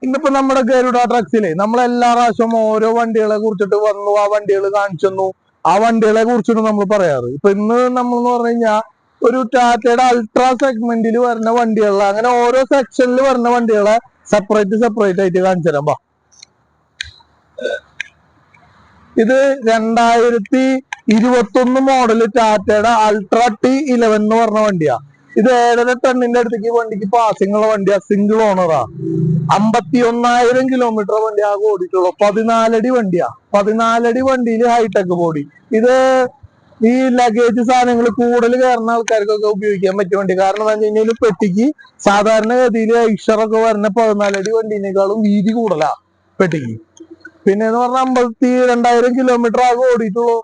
ഇന്നിപ്പോ നമ്മുടെ ഗരുഡ ട്രക്സിലെ നമ്മളെല്ലാ പ്രാവശ്യവും ഓരോ വണ്ടികളെ കുറിച്ചിട്ട് വന്നു, ആ വണ്ടികൾ കാണിച്ചു തന്നു, ആ വണ്ടികളെ കുറിച്ചിട്ട് നമ്മൾ പറയാറ്. ഇപ്പൊ ഇന്ന് നമ്മൾ എന്ന് പറഞ്ഞു കഴിഞ്ഞാൽ ഒരു ടാറ്റയുടെ അൾട്രാ സെഗ്മെന്റിൽ വരുന്ന വണ്ടികളെ, അങ്ങനെ ഓരോ സെക്ഷനിൽ വരുന്ന വണ്ടികളെ സെപ്പറേറ്റ് ആയിട്ട് കാണിച്ചു തരാം. ഇത് 2021 മോഡല് ടാറ്റയുടെ അൾട്രാ T11 എന്ന് പറഞ്ഞ വണ്ടിയാ. ഇത് 7.5 ടണ്ണിന്റെ അടുത്തേക്ക് വണ്ടിക്ക് പാസിംഗ് ഉള്ള വണ്ടിയാ. സിംഗിൾ ഓണറാ. 51,000 കിലോമീറ്റർ വണ്ടി ആകെ ഓടിയിട്ടുള്ളൂ. 14 അടി വണ്ടിയാ. 14 അടി വണ്ടിയിൽ ഹൈടെക് ബോഡി. ഇത് ഈ ലഗേജ് സാധനങ്ങൾ കൂടുതൽ കയറുന്ന ആൾക്കാർക്കൊക്കെ ഉപയോഗിക്കാൻ പറ്റിയ വണ്ടി. കാരണം എന്താ വെച്ച് കഴിഞ്ഞാൽ പെട്ടിക്ക് സാധാരണഗതിയിൽ ഐഷറൊക്കെ വരുന്ന 14 അടി വണ്ടീനേക്കാളും വീതി കൂടുതലാ പെട്ടിക്ക്. പിന്നെ എന്ന് പറഞ്ഞാൽ 52,000 കിലോമീറ്റർ ആകെ ഓടിയിട്ടുള്ളൂ.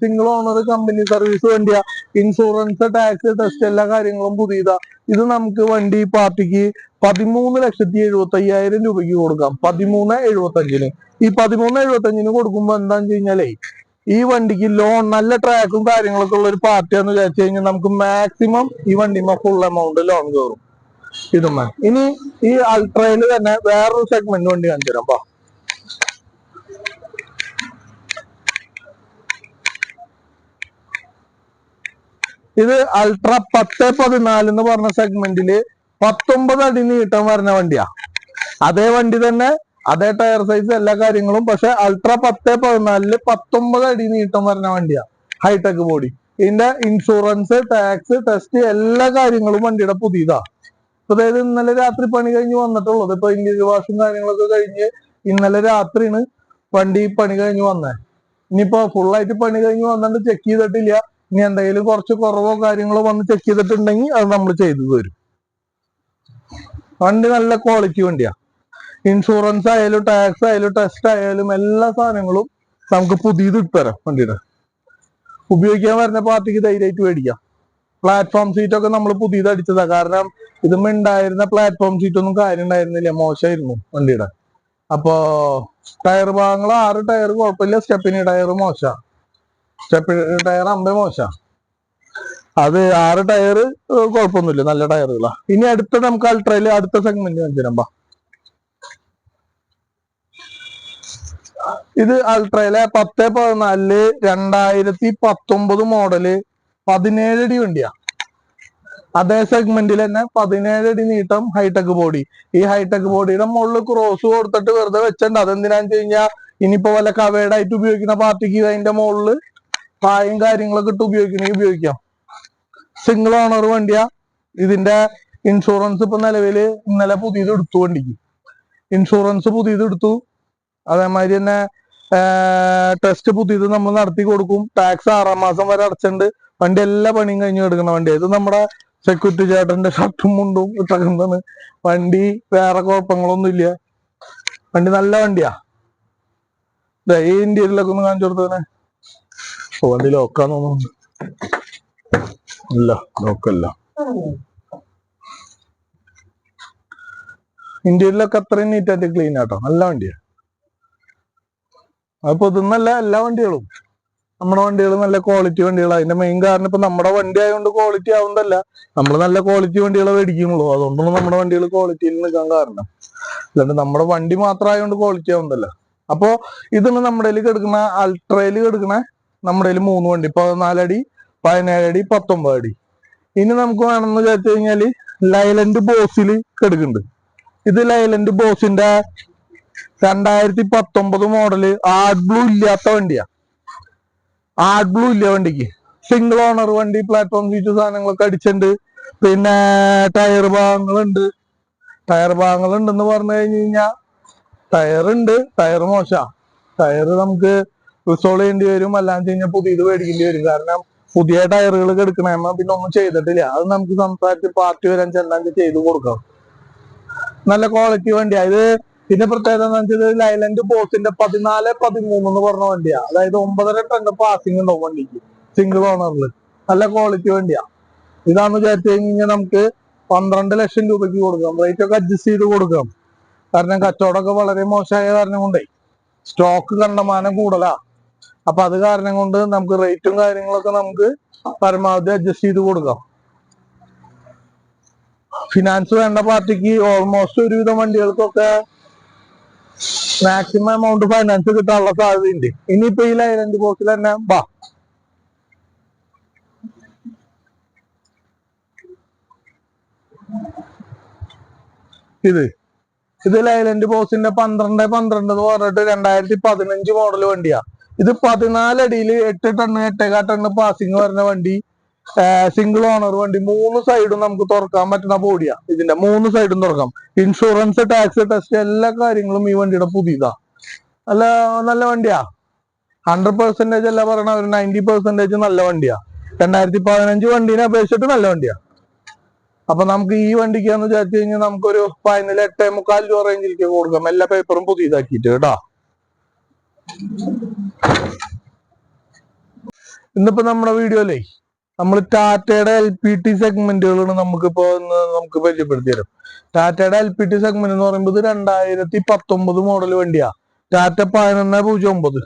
സിംഗിൾ ഓണർ കമ്പനി സർവീസ് വണ്ടിയാ. ഇൻഷുറൻസ്, ടാക്സ്, ടെസ്റ്റ് എല്ലാ കാര്യങ്ങളും പുതിയതാ. ഇത് നമുക്ക് വണ്ടി പാർട്ടിക്ക് 13,75,000 രൂപയ്ക്ക് കൊടുക്കാം. 13,75,000. ഈ 13,75,000 കൊടുക്കുമ്പോ എന്താന്ന് വെച്ച് കഴിഞ്ഞാലേ ഈ വണ്ടിക്ക് ലോൺ, നല്ല ട്രാക്കും കാര്യങ്ങളൊക്കെ ഉള്ള ഒരു പാർട്ടിയാന്ന് വിചാരിച്ചു കഴിഞ്ഞാൽ നമുക്ക് മാക്സിമം ഈ വണ്ടിമ്മ ഫുൾ എമൗണ്ട് ലോൺ കയറും. ഇതുമ്മ ഇനി ഈ അൾട്രയിൽ തന്നെ വേറൊരു സെഗ്മെന്റ് വണ്ടി കാണിച്ചു തരാം. ഇത് അൾട്രാ 10-14 എന്ന് പറഞ്ഞ സെഗ്മെന്റില് 19 അടി നീട്ടം വരുന്ന വണ്ടിയാ. അതേ വണ്ടി തന്നെ, അതേ ടയർ സൈസ്, എല്ലാ കാര്യങ്ങളും. പക്ഷെ അൾട്രാ 10-14 19 അടി നീട്ടം വരുന്ന വണ്ടിയാ. High tech body. ഇതിന്റെ ഇൻഷുറൻസ്, ടാക്സ്, ടെസ്റ്റ് എല്ലാ കാര്യങ്ങളും വണ്ടിയുടെ പുതിയതാ. അതായത് ഇന്നലെ രാത്രി പണി കഴിഞ്ഞ് വന്നിട്ടുള്ളത്. ഇപ്പൊ ഇന്റീരിയർ വാഷും കാര്യങ്ങളൊക്കെ കഴിഞ്ഞ് ഇന്നലെ രാത്രിയാണ് വണ്ടി പണി കഴിഞ്ഞ് വന്നേ. ഇനിയിപ്പോ ഫുള്ളായിട്ട് പണി കഴിഞ്ഞ് വന്നിട്ട് ചെക്ക് ചെയ്തിട്ടില്ല. ഇനി എന്തെങ്കിലും കുറച്ച് കുറവോ കാര്യങ്ങളോ വന്ന് ചെക്ക് ചെയ്തിട്ടുണ്ടെങ്കിൽ അത് നമ്മൾ ചെയ്തു തരും. വണ്ടി നല്ല ക്വാളിറ്റി വണ്ടിയാ. ഇൻഷുറൻസ് ആയാലും ടാക്സ് ആയാലും ടെസ്റ്റ് ആയാലും എല്ലാ സാധനങ്ങളും നമുക്ക് പുതിയത് ഇട്ടുതരാം. വണ്ടിയുടെ ഉപയോഗിക്കാൻ വരുന്ന പാർട്ടിക്ക് ധൈര്യമായിട്ട് മേടിക്കാം. പ്ലാറ്റ്ഫോം സീറ്റൊക്കെ നമ്മൾ പുതിയത് അടിച്ചതാ. കാരണം ഇതും ഉണ്ടായിരുന്ന പ്ലാറ്റ്ഫോം സീറ്റൊന്നും കാര്യം ഉണ്ടായിരുന്നില്ല, മോശമായിരുന്നു വണ്ടിയുടെ. അപ്പോ ടയർ ഭാഗങ്ങൾ 6 ടയർ കുഴപ്പമില്ല. സ്റ്റെപ്പിനി ടയർ മോശ. സ്റ്റെപ്പിനി ടയർ 50 മോശ. അത് 6 ടയർ കുഴപ്പമൊന്നുമില്ല, നല്ല ടയറുകളാ. ഇനി അടുത്ത നമുക്ക് അൾട്രയില് അടുത്ത സെഗ്മെന്റ് കാണിച്ചു. ഇത് അൾട്രയിലെ 10-14 2019 മോഡല് 17 അടി വണ്ടിയാ. അതേ സെഗ്മെന്റിൽ തന്നെ 17 അടി നീട്ടം, ഹൈടെക് ബോഡി. ഈ ഹൈടെക് ബോഡിയുടെ മുകളിൽ ക്രോസ് കൊടുത്തിട്ട് വെറുതെ വെച്ചിട്ടുണ്ട്. അതെന്തിനാന്ന് വെച്ച് കഴിഞ്ഞാൽ ഇനിയിപ്പോ വല്ല കവേഡായിട്ട് ഉപയോഗിക്കുന്ന പാർട്ടിക്ക് അതിന്റെ മുകളിൽ പായും കാര്യങ്ങളൊക്കെ ഇട്ട് ഉപയോഗിക്കാം. സിംഗിൾ ഓണർ വണ്ടിയാ. ഇതിന്റെ ഇൻഷുറൻസ് ഇപ്പൊ നിലവില് ഇന്നലെ പുതിയത് എടുത്തു. വണ്ടിക്ക് ഇൻഷുറൻസ് പുതിയത് എടുത്തു. അതേമാതിരി തന്നെ ടെസ്റ്റ് പുതിയത് നമ്മൾ നടത്തി കൊടുക്കും. ടാക്സ് 6 മാസം വരെ അടച്ചിട്ടുണ്ട്. വണ്ടി എല്ലാ പണിയും കഴിഞ്ഞ് എടുക്കുന്ന വണ്ടിയാണ്. ഇത് നമ്മുടെ സെക്യൂരിറ്റി ചേട്ടന്റെ ഷർട്ടും മുണ്ടും ഇട്ടതാണ്. വണ്ടി വേറെ കുഴപ്പങ്ങളൊന്നും ഇല്ല. വണ്ടി നല്ല വണ്ടിയാ. ഈ ഇന്ത്യയിലൊക്കെ ഒന്ന് കാണിച്ചു കൊടുത്തേ. വണ്ടി ലോക്കാന്ന് തോന്നുന്നു. ഇല്ല, ലോക്കല്ല. ഇന്ത്യയിലൊക്കെ അത്രയും നീറ്റായിട്ട് ക്ലീൻ ആട്ടോ. നല്ല വണ്ടിയാ. അപ്പൊ ഇതൊന്നല്ല, എല്ലാ വണ്ടികളും നമ്മുടെ വണ്ടികൾ നല്ല ക്വാളിറ്റി വണ്ടികളാണ്. അതിന്റെ മെയിൻ കാരണം ഇപ്പൊ നമ്മുടെ വണ്ടി ആയതുകൊണ്ട് ക്വാളിറ്റി ആവുന്നതല്ല, നമ്മൾ നല്ല ക്വാളിറ്റി വണ്ടികളെ മേടിക്കുന്നുള്ളൂ. അതുകൊണ്ടാണ് നമ്മുടെ വണ്ടികൾ ക്വാളിറ്റിയിൽ നിൽക്കാൻ കാരണം. അല്ലാണ്ട് നമ്മുടെ വണ്ടി മാത്രം ആയതുകൊണ്ട് ക്വാളിറ്റി ആവുന്നതല്ല. അപ്പോ ഇതാണ് നമ്മുടെ കിടക്കുന്ന അൾട്രയിൽ കിടക്കുന്ന നമ്മുടെ 3 വണ്ടി. 14 അടി, 17 അടി, 19 അടി. ഇനി നമുക്ക് വേണമെന്ന് വിചാരിച്ചു കഴിഞ്ഞാല് ലൈലൻഡ് ബോസിൽ കിടക്കുന്നുണ്ട്. ഇത് ലൈലൻഡ് ബോസിന്റെ 2019 മോഡല് ആർട്ട് ബ്ലൂ ഇല്ലാത്ത വണ്ടിയാ. ആർട്ട് ബ്ലൂ ഇല്ല വണ്ടിക്ക്. സിംഗിൾ ഓണർ വണ്ടി. പ്ലാറ്റ്ഫോം സീറ്റ് സാധനങ്ങളൊക്കെ അടിച്ചിട്ടുണ്ട്. പിന്നെ ടയർ ഭാഗങ്ങളുണ്ട്. ടയർ ഭാഗങ്ങളുണ്ടെന്ന് പറഞ്ഞു കഴിഞ്ഞാൽ ടയറുണ്ട്. ടയർ മോശ. ടയർ നമുക്ക് റിസോൾവ് ചെയ്യേണ്ടി വരും. അല്ലാന്ന് കഴിഞ്ഞാൽ പുതിയത് മേടിക്കേണ്ടി വരും. കാരണം പുതിയ ടയറുകൾ എടുക്കണ പിന്നെ ഒന്നും ചെയ്തിട്ടില്ല. അത് നമുക്ക് സംസാരിച്ച് പാർട്ടി വരാൻ ചെല്ലാൻ ചെയ്ത് കൊടുക്കാം. നല്ല ക്വാളിറ്റി വണ്ടിയാ ഇത്. പിന്നെ പ്രത്യേകത എന്ന് വെച്ചാൽ ലൈലൻഡ് ബോസിന്റെ 14-13 എന്ന് പറഞ്ഞ വണ്ടിയാ. അതായത് 9.5 ടൺ പാസിംഗ് ഉണ്ടാവും വണ്ടിക്ക്. സിംഗിൾ ഓണറിൽ നല്ല ക്വാളിറ്റി വണ്ടിയാ. ഇതാന്ന് വിചാരിച്ചു കഴിഞ്ഞാൽ നമുക്ക് 12 ലക്ഷം രൂപയ്ക്ക് കൊടുക്കാം. റേറ്റ് ഒക്കെ അഡ്ജസ്റ്റ് ചെയ്ത് കൊടുക്കാം. കാരണം കച്ചവടമൊക്കെ വളരെ മോശമായ കാരണം കൊണ്ടേ സ്റ്റോക്ക് കണ്ടമാനം കൂടുതലാ. അപ്പൊ അത് കാരണം കൊണ്ട് നമുക്ക് റേറ്റും കാര്യങ്ങളൊക്കെ നമുക്ക് പരമാവധി അഡ്ജസ്റ്റ് ചെയ്ത് കൊടുക്കാം. ഫിനാൻസ് വേണ്ട പാർട്ടിക്ക് ഓൾമോസ്റ്റ് ഒരുവിധം വണ്ടികൾക്കൊക്കെ മാക്സിമം എമൗണ്ട് ഫൈനാൻസ് കിട്ടാനുള്ള സാധ്യതയുണ്ട്. ഇനിയിപ്പോ ഈ ലൈലൻഡ് ബോക്സിൽ തന്നെ വാ, ഇത് ലൈലൻഡ് ബോക്സിന്റെ 12-12 എന്ന് പറഞ്ഞിട്ട് 2015 മോഡൽ വണ്ടിയാ. ഇത് 14 അടിയിൽ 8 ടണ്ണ് 8.4 ടണ്ണ് പാസിങ് വരുന്ന വണ്ടി. സിംഗിൾ ഓണർ വണ്ടി. 3 സൈഡും നമുക്ക് തുറക്കാൻ പറ്റുന്ന ബോഡിയാ. ഇതിന്റെ 3 സൈഡും തുറക്കാം. ഇൻഷുറൻസ്, ടാക്സ്, ടെസ്റ്റ് എല്ലാ കാര്യങ്ങളും ഈ വണ്ടിയുടെ പുതിയതാ. നല്ല നല്ല വണ്ടിയാ. 100% അല്ല പറയണ, ഒരു 90% നല്ല വണ്ടിയാ. 2015 വണ്ടീനെ അപേക്ഷിച്ചിട്ട് നല്ല വണ്ടിയാ. അപ്പൊ നമുക്ക് ഈ വണ്ടിക്കാന്ന് വിചാരിച്ചു കഴിഞ്ഞാൽ നമുക്കൊരു ഫൈനൽ 8.25 രൂപ റേഞ്ചിലേക്ക് കൊടുക്കാം, എല്ലാ പേപ്പറും പുതിയതാക്കിയിട്ട് കേട്ടോ. ഇന്നിപ്പോ നമ്മുടെ വീഡിയോയിലേ നമ്മൾ ടാറ്റയുടെ LPT സെഗ്മെന്റുകളാണ് നമുക്ക് പരിചയപ്പെടുത്തി തരും. ടാറ്റയുടെ LPT സെഗ്മെന്റ് എന്ന് പറയുമ്പോൾ 2019 മോഡൽ വണ്ടിയാ. ടാറ്റ 1109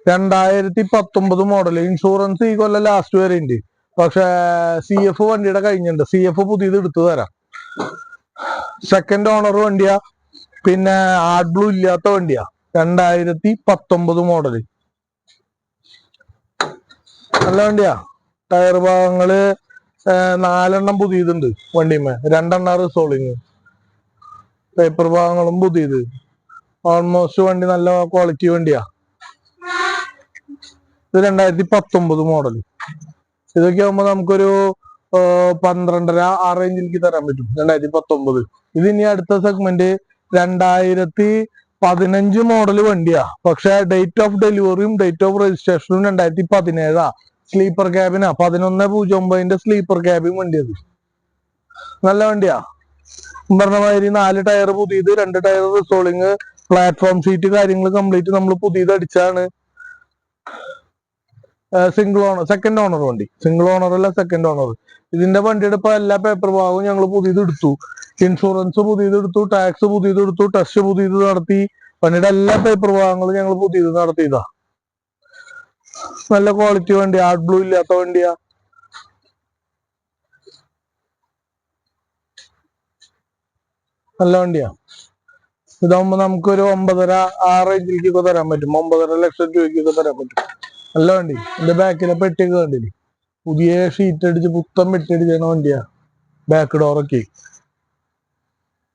2019 മോഡൽ. ഇൻഷുറൻസ് ഈ കൊല്ലം ലാസ്റ്റ് വരെ ഉണ്ട്. പക്ഷെ CF വണ്ടിയുടെ കഴിഞ്ഞിട്ടുണ്ട്. CF പുതിയത് എടുത്തു തരാം. സെക്കൻഡ് ഓണർ വണ്ടിയാ. പിന്നെ ആഡ് ബ്ലൂ ഇല്ലാത്ത വണ്ടിയാ. 2019 മോഡല്. നല്ല വണ്ടിയാ. ടയർ ഭാഗങ്ങള് 4 എണ്ണം പുതിയതുണ്ട് വണ്ടിമേ. 2 എണ്ണം റിസോളിങ്. പേപ്പർ ഭാഗങ്ങളും പുതിയത്. ഓൾമോസ്റ്റ് വണ്ടി നല്ല ക്വാളിറ്റി വണ്ടിയാ. ഇത് 2019 മോഡൽ. ഇതൊക്കെ ആകുമ്പോ നമുക്കൊരു 12.5 ആ റേഞ്ചിലേക്ക് തരാൻ പറ്റും. 2019. ഇത് ഇനി അടുത്ത സെഗ്മെന്റ് 2015 മോഡൽ വണ്ടിയാ. പക്ഷെ ഡേറ്റ് ഓഫ് ഡെലിവറിയും ഡേറ്റ് ഓഫ് രജിസ്ട്രേഷനും 2017. സ്ലീപ്പർ ക്യാബിനാ. 1109 സ്ലീപ്പർ ക്യാബിൻ വണ്ടിയത്. നല്ല വണ്ടിയാ. പറഞ്ഞ മാതിരി 4 ടയർ പുതിയത്, 2 ടയർ റിസോളിങ്, പ്ലാറ്റ്ഫോം സീറ്റ് കാര്യങ്ങൾ കംപ്ലീറ്റ് നമ്മൾ പുതിയത് അടിച്ചാണ്. സിംഗിൾ ഓണർ, സെക്കൻഡ് ഓണർ വണ്ടി. സിംഗിൾ ഓണർ അല്ല, സെക്കൻഡ് ഓണർ. ഇതിന്റെ വണ്ടിയുടെ ഇപ്പൊ എല്ലാ പേപ്പർ ഭാഗവും ഞങ്ങൾ പുതിയത് എടുത്തു. ഇൻഷുറൻസ് പുതിയത് എടുത്തു, ടാക്സ് പുതിയത് എടുത്തു, ടെസ്റ്റ് പുതിയത് നടത്തി. വണ്ടിയുടെ എല്ലാ പേപ്പർ ഭാഗങ്ങളും ഞങ്ങൾ പുതിയത് നടത്തിയതാ. നല്ല ക്വാളിറ്റി വണ്ടി. ആർട്ട് ബ്ലൂ ഇല്ലാത്ത വണ്ടിയാ. നല്ല വണ്ടിയാ. ഇതാകുമ്പോ നമുക്കൊരു 9.5 ആ റേഞ്ചിലേക്കൊക്കെ തരാൻ പറ്റും. 9.5 ലക്ഷം രൂപയ്ക്കൊക്കെ തരാൻ പറ്റും. നല്ല വണ്ടി. എന്റെ ബാക്കിലെ പെട്ടിയൊക്കെ കണ്ടില്ലേ, പുതിയ ഷീറ്റ് അടിച്ച് പുത്തൻ പെട്ടി അടിച്ചാണ് വണ്ടിയാ. ബാക്ക് ഡോറൊക്കെ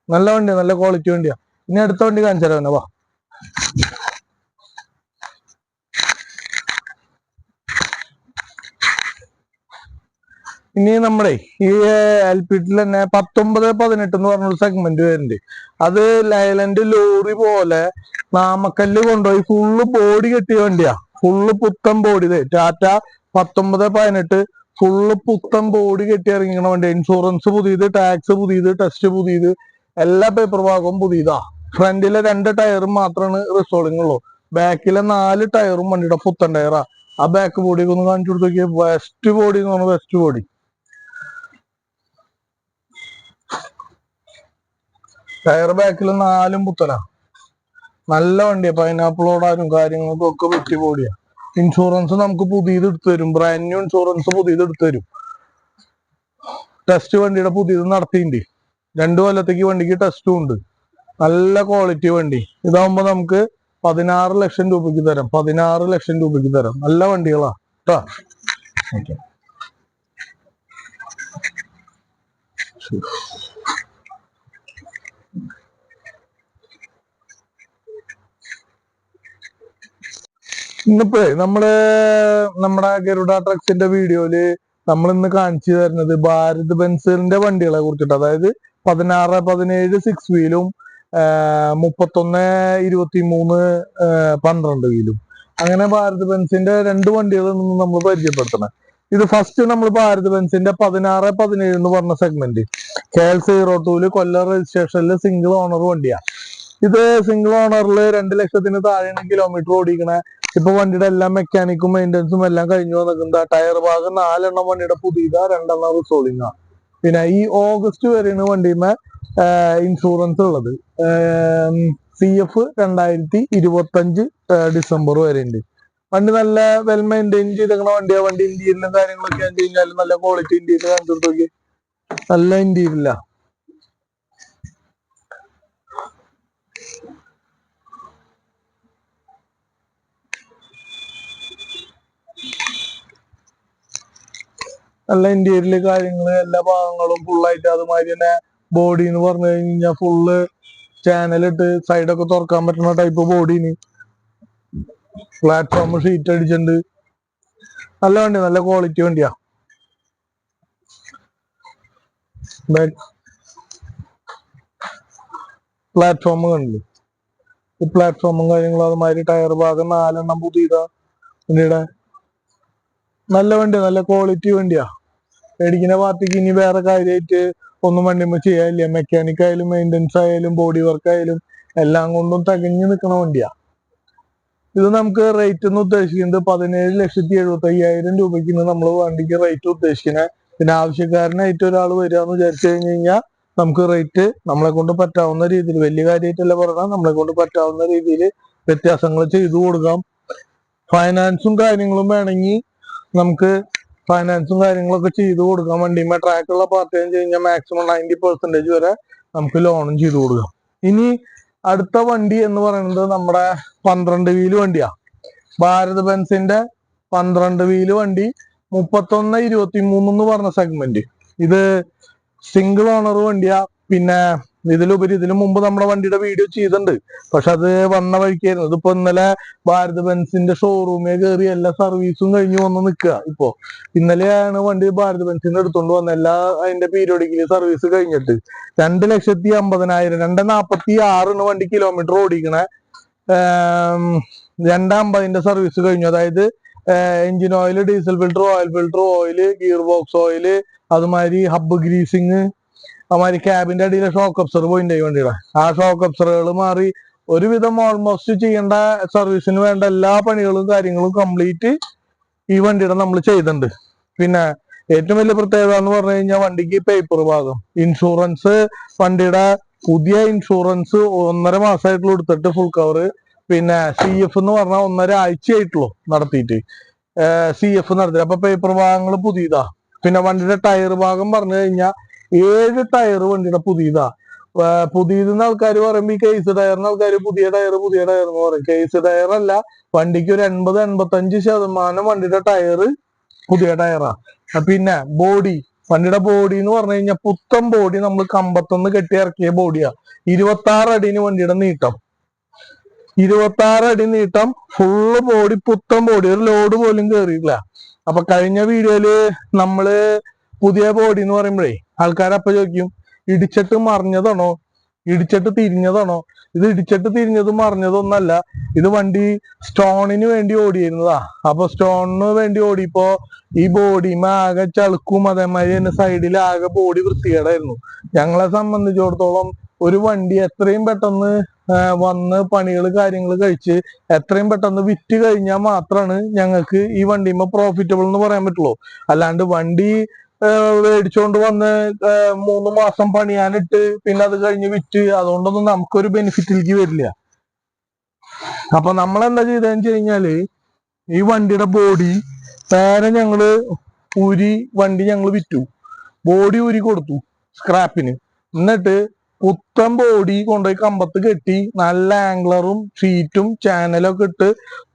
നല്ല വണ്ടിയാ. നല്ല ക്വാളിറ്റി വണ്ടിയാ. ഇനി അടുത്ത വണ്ടി കാണിച്ചാലോ തന്നെ വാ. ഇനി നമ്മുടെ ഈ LPT തന്നെ 19-18 എന്ന് പറഞ്ഞൊരു സെഗ്മെന്റ് വരുന്നുണ്ട്. അത് ലൈലൻഡ് ലോറി പോലെ നാമക്കല്ല് കൊണ്ടുപോയി ഫുള്ള് ബോഡി കെട്ടിയ വണ്ടിയാ. ഫുള്ള് പുത്തൻ ബോഡി. ടാറ്റ 19-18 ഫുള്ള് പുത്തൻ ബോഡി കെട്ടി ഇറങ്ങിക്കണ വണ്ടി. ഇൻഷുറൻസ് പുതിയത്, ടാക്സ് പുതിയത്, ടെസ്റ്റ് പുതിയത്, എല്ലാ പേപ്പർ ഭാഗവും പുതിയതാ. ഫ്രണ്ടിലെ 2 ടയറും മാത്രമാണ് റിസോളിങ് ഉള്ളൂ. ബാക്കിലെ 4 ടയറും വണ്ടിയുടെ പുത്തൻ ടയറാ. ആ ബാക്ക് ബോഡിയൊക്കെ ഒന്ന് കാണിച്ചു കൊടുത്ത് നോക്കിയാൽ വെസ്റ്റ് ബോഡി എന്ന് പറഞ്ഞാൽ വെസ്റ്റ് ബോഡി. ടയർ ബാക്കിൽ 4 പുത്തനാ. നല്ല വണ്ടിയാ. പൈനാപ്പിൾ ഓടാനും കാര്യങ്ങൾക്കും ഒക്കെ പറ്റിയ ബോഡിയാ. ഇൻഷുറൻസ് നമുക്ക് പുതിയത് എടുത്തു തരും. ബ്രാൻഡ് ന്യൂ ഇൻഷുറൻസ് പുതിയത് എടുത്തു തരും. ടെസ്റ്റ് വണ്ടിയുടെ പുതിയത് നടത്തിയിട്ടുണ്ട്. 2 കൊല്ലത്തേക്ക് വണ്ടിക്ക് ടെസ്റ്റും ഉണ്ട്. നല്ല ക്വാളിറ്റി വണ്ടി. ഇതാവുമ്പോ നമുക്ക് 16 ലക്ഷം രൂപയ്ക്ക് തരാം. 16 ലക്ഷം രൂപയ്ക്ക് തരാം. നല്ല വണ്ടികളാ കേട്ടോ. ഇന്നിപ്പോ നമ്മുടെ ഗരുഡ ട്രക്സിന്റെ വീഡിയോയില് നമ്മൾ ഇന്ന് കാണിച്ചു തരുന്നത് ഭാരത് ബെൻസിന്റെ വണ്ടികളെ കുറിച്ചിട്ട്. അതായത് 16-17 6 വീലും 31-23 12 വീലും. അങ്ങനെ ഭാരത് ബെൻസിന്റെ 2 വണ്ടികളും നമ്മൾ പരിചയപ്പെടുത്തണം. ഇത് ഫസ്റ്റ് നമ്മൾ ഭാരത് ബെൻസിന്റെ 16-17 എന്ന് പറഞ്ഞ സെഗ്മെന്റ് KL02 കൊല്ലം രജിസ്ട്രേഷനിൽ സിംഗിൾ ഓണർ വണ്ടിയാ. ഇത് സിംഗിൾ ഓണറിൽ 2 ലക്ഷത്തിന് താഴെയാണ് കിലോമീറ്റർ ഓടിക്കണേ. ഇപ്പൊ വണ്ടിയുടെ എല്ലാ മെക്കാനിക്കും മെയിൻ്റെനൻസും എല്ലാം കഴിഞ്ഞു വന്നിട്ടുണ്ട്. ടയർ ഭാഗം 4 എണ്ണം വണ്ടിയുടെ പുതിയതാ, 2 എണ്ണം റിസോളിങ്ങാ. പിന്നെ ഈ ഓഗസ്റ്റ് വരെയാണ് വണ്ടിയുമേ ഇൻഷുറൻസ് ഉള്ളത്. CF 2025 ഡിസംബർ വരെ ഉണ്ട്. വണ്ടി നല്ല വെൽ മെയിൻറ്റെയിൻ ചെയ്തേക്കണ വണ്ടിയാ. വണ്ടി ഇന്ത്യയിലും കാര്യങ്ങളൊക്കെ ആണെന്ന് കഴിഞ്ഞാൽ നല്ല ക്വാളിറ്റി ഇന്ത്യയിൽ കാണിച്ചിട്ട് നോക്കി. നല്ല ഇന്ത്യയിലില്ല. നല്ല ഇന്റീരിയല് കാര്യങ്ങള് എല്ലാ ഭാഗങ്ങളും ഫുള്ളായിട്ട് അതുമാതിരി തന്നെ ബോഡി എന്ന് പറഞ്ഞു കഴിഞ്ഞാൽ ഫുള്ള് ചാനലിട്ട് സൈഡൊക്കെ തുറക്കാൻ പറ്റുന്ന ടൈപ്പ് ബോഡീന് പ്ലാറ്റ്ഫോം ഷീറ്റ് അടിച്ചിട്ടുണ്ട്. നല്ല വണ്ടി, നല്ല ക്വാളിറ്റി വണ്ടിയാ. പ്ലാറ്റ്ഫോം കണ്ടില്ലേ, ഈ പ്ലാറ്റ്ഫോമും കാര്യങ്ങളും അതുമാതിരി ടയർ ഭാഗം 4 പുതിയതാ വണ്ടിയുടെ. നല്ല വണ്ടിയാ, നല്ല ക്വാളിറ്റി വണ്ടിയാ. മേടിക്കുന്ന പാർട്ടിക്ക് ഇനി വേറെ കാര്യമായിട്ട് ഒന്നും വണ്ടിമ്മ ചെയ്യാനില്ല. മെക്കാനിക് ആയാലും മെയിൻ്റെനൻസ് ആയാലും ബോഡി വർക്ക് ആയാലും എല്ലാം കൊണ്ടും തികഞ്ഞു നിൽക്കണ വണ്ടിയാ. ഇത് നമുക്ക് റേറ്റ് എന്ന് ഉദ്ദേശിക്കുന്നത് 17,75,000 രൂപയ്ക്ക് നമ്മൾ വണ്ടിക്ക് റേറ്റ് ഉദ്ദേശിക്കുന്നത്. പിന്നെ ആവശ്യക്കാരനായിട്ട് ഒരാൾ വരിക എന്ന് വിചാരിച്ചു കഴിഞ്ഞ് കഴിഞ്ഞാൽ നമുക്ക് റേറ്റ് നമ്മളെ കൊണ്ട് പറ്റാവുന്ന രീതിയിൽ, വലിയ കാര്യമായിട്ടല്ല പറഞ്ഞാൽ നമ്മളെ കൊണ്ട് പറ്റാവുന്ന രീതിയിൽ വ്യത്യാസങ്ങൾ ചെയ്തു കൊടുക്കാം. ഫൈനാൻസും കാര്യങ്ങളും വേണമെങ്കിൽ നമുക്ക് ഫൈനാൻസും കാര്യങ്ങളൊക്കെ ചെയ്തു കൊടുക്കാം. വണ്ടിയുമേ ട്രാക്കുള്ള പാർട്ടി കഴിഞ്ഞാൽ മാക്സിമം 90% വരെ നമുക്ക് ലോണും ചെയ്തു കൊടുക്കാം. ഇനി അടുത്ത വണ്ടി എന്ന് പറയുന്നത് നമ്മുടെ 12 വീല് വണ്ടിയാ. ഭാരത് ബെൻസിന്റെ 12 വീല് വണ്ടി 3123 എന്ന് പറഞ്ഞ സെഗ്മെന്റ്. ഇത് സിംഗിൾ ഓണർ വണ്ടിയാ. പിന്നെ ഇതിന് മുമ്പ് നമ്മുടെ വണ്ടിയുടെ വീഡിയോ ചെയ്തിട്ടുണ്ട്, പക്ഷെ അത് വന്ന വഴിക്കായിരുന്നു. ഇതിപ്പോ ഇന്നലെ ഭാരത് ബെൻസിന്റെ ഷോറൂമിൽ കയറി എല്ലാ സർവീസും കഴിഞ്ഞ് വന്ന് നിൽക്കുക. ഇപ്പോ ഇന്നലെയാണ് വണ്ടി ഭാരത് ബെൻസിന്റെ എടുത്തോണ്ട് വന്നത്, എല്ലാ അതിന്റെ പീരിയോഡിക്കലി സർവീസ് കഴിഞ്ഞിട്ട്. 2,50,000 2,46 വണ്ടി കിലോമീറ്റർ ഓടിക്കണേ. 2,50 സർവീസ് കഴിഞ്ഞു. അതായത് engine oil, diesel filter, oil, gear box oil, അതുമാതിരി ഹബ്ബ് ഗ്രീസിങ്, അതുമാതിരി ക്യാബിന്റെ അടിയിലെ ഷോക്ക് അബ്സർ പോയിന്റ് വണ്ടിയുടെ ആ ഷോക്ക് അബ്സറുകൾ മാറി ഒരുവിധം ഓൾമോസ്റ്റ് ചെയ്യേണ്ട സർവീസിന് വേണ്ട എല്ലാ പണികളും കാര്യങ്ങളും കംപ്ലീറ്റ് ഈ വണ്ടിയുടെ നമ്മൾ ചെയ്തിട്ടുണ്ട്. പിന്നെ ഏറ്റവും വലിയ പ്രത്യേകത എന്ന് പറഞ്ഞു കഴിഞ്ഞാൽ വണ്ടിക്ക് പേപ്പർ ഭാഗം ഇൻഷുറൻസ്, വണ്ടിയുടെ പുതിയ ഇൻഷുറൻസ് 1.5 മാസമായിട്ടുള്ള എടുത്തിട്ട് ഫുൾ കവർ. പിന്നെ CF എന്ന് പറഞ്ഞാൽ 1.5 ആഴ്ചയായിട്ടുള്ളൂ നടത്തിയിട്ട് CF നടത്തി. അപ്പൊ പേപ്പർ ഭാഗങ്ങൾ പുതിയതാ. പിന്നെ വണ്ടിയുടെ ടയർ ഭാഗം പറഞ്ഞു കഴിഞ്ഞാൽ 7 ടയർ വണ്ടിയുടെ പുതിയതാ. പുതിയതെന്ന് ആൾക്കാർ പറയുമ്പോ ഈ കേസ് ടയറിന് ആൾക്കാർ പുതിയ ടയർ എന്ന് പറയും. കേസ് ടയർ അല്ല, വണ്ടിക്ക് ഒരു 80-85% വണ്ടിയുടെ ടയർ പുതിയ ടയറാ. പിന്നെ വണ്ടിയുടെ ബോഡി എന്ന് പറഞ്ഞു കഴിഞ്ഞാൽ പുത്തൻ ബോഡി, നമ്മൾ കമ്പത്തൊന്ന് കെട്ടി ഇറക്കിയ ബോഡിയാ. 26 അടിന് വണ്ടിയുടെ നീട്ടം, 26 അടി നീട്ടം, ഫുള്ള് ബോഡി, പുത്തൻ ബോഡി, ഒരു ലോഡ് പോലും കേറിയില്ല. അപ്പൊ കഴിഞ്ഞ വീഡിയോയില് നമ്മള് പുതിയ ബോഡി എന്ന് പറയുമ്പോഴേ ആൾക്കാരപ്പൊ ചോദിക്കും ഇടിച്ചിട്ട് മറിഞ്ഞതാണോ, ഇടിച്ചിട്ട് തിരിഞ്ഞതാണോ? ഇത് ഇടിച്ചിട്ട് തിരിഞ്ഞതും മറിഞ്ഞതൊന്നല്ല. ഇത് വണ്ടി സ്റ്റോണിന് വേണ്ടി ഓടിയിരുന്നതാ. അപ്പൊ സ്റ്റോണിന് വേണ്ടി ഓടിയപ്പോ ഈ ബോഡിമേ ആകെ ചളുക്കും, അതേമാതിരി തന്നെ സൈഡിൽ ആകെ ബോഡി വൃത്തികേടായിരുന്നു. ഞങ്ങളെ സംബന്ധിച്ചിടത്തോളം ഒരു വണ്ടി എത്രയും പെട്ടെന്ന് വന്ന് പണികൾ കാര്യങ്ങൾ കഴിച്ച് എത്രയും പെട്ടെന്ന് വിറ്റ് കഴിഞ്ഞാൽ മാത്രമാണ് ഞങ്ങൾക്ക് ഈ വണ്ടിമേ പ്രോഫിറ്റബിൾ എന്ന് പറയാൻ പറ്റുള്ളൂ. അല്ലാണ്ട് വണ്ടി മേടിച്ചോണ്ട് വന്ന് 3 മാസം പണിയാനിട്ട് പിന്നെ അത് കഴിഞ്ഞ് വിറ്റ് അതുകൊണ്ടൊന്നും നമുക്കൊരു ബെനിഫിറ്റിലേക്ക് വരില്ല. അപ്പൊ നമ്മളെന്താ ചെയ്തതെന്ന് വെച്ച് കഴിഞ്ഞാല് ഈ വണ്ടിയുടെ ബോഡി നേരെ ഞങ്ങള് വണ്ടി ഞങ്ങൾ വിറ്റു, ബോഡി ഊരി കൊടുത്തു സ്ക്രാപ്പിന്. എന്നിട്ട് പുത്തൻ ബോഡി കൊണ്ടുപോയി കമ്പത്ത് കെട്ടി നല്ല ആംഗ്ലറും ഷീറ്റും ചാനലും ഒക്കെ ഇട്ട്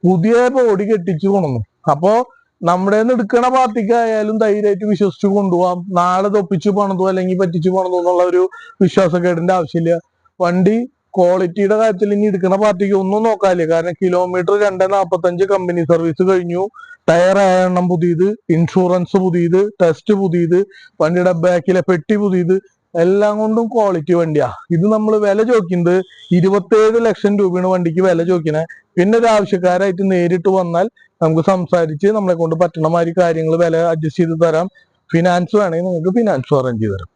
പുതിയ ബോഡി കെട്ടിച്ചു കൊണ്ടുവന്നു. അപ്പോ നമ്മുടെ എടുക്കണ പാർട്ടിക്കായാലും ധൈര്യമായിട്ട് വിശ്വസിച്ച് കൊണ്ടുപോകാം. നാളെ തൊപ്പിച്ച് പണിതോ അല്ലെങ്കിൽ പറ്റിച്ചു പണിതോ എന്നുള്ള ഒരു വിശ്വാസക്കേടിന്റെ ആവശ്യമില്ല. വണ്ടി ക്വാളിറ്റിയുടെ കാര്യത്തിൽ ഇനി എടുക്കുന്ന പാർട്ടിക്ക് ഒന്നും നോക്കാനില്ല. കാരണം കിലോമീറ്റർ 2.45 കമ്പനി സർവീസ് കഴിഞ്ഞു, ടയർ 6 പുതിയത്, ഇൻഷുറൻസ് പുതിയത്, ടെസ്റ്റ് പുതിയത്, വണ്ടിയുടെ ബാക്കിലെ പെട്ടി പുതിയത്, എല്ലാം കൊണ്ടും ക്വാളിറ്റി വണ്ടിയാ. ഇത് നമ്മൾ വില ചോദിക്കുന്നത് 27 ലക്ഷം രൂപയാണ് വണ്ടിക്ക് വില ചോദിക്കണേ. പിന്നെ ഒരു ആവശ്യക്കാരായിട്ട് നേരിട്ട് വന്നാൽ നമുക്ക് സംസാരിച്ച് നമ്മളെ കൊണ്ട് പറ്റണ മാതിരി കാര്യങ്ങൾ വില അഡ്ജസ്റ്റ് ചെയ്ത് തരാം. ഫിനാൻസ് വേണമെങ്കിൽ നിങ്ങൾക്ക് ഫിനാൻസ് അറേഞ്ച് ചെയ്ത് തരാം.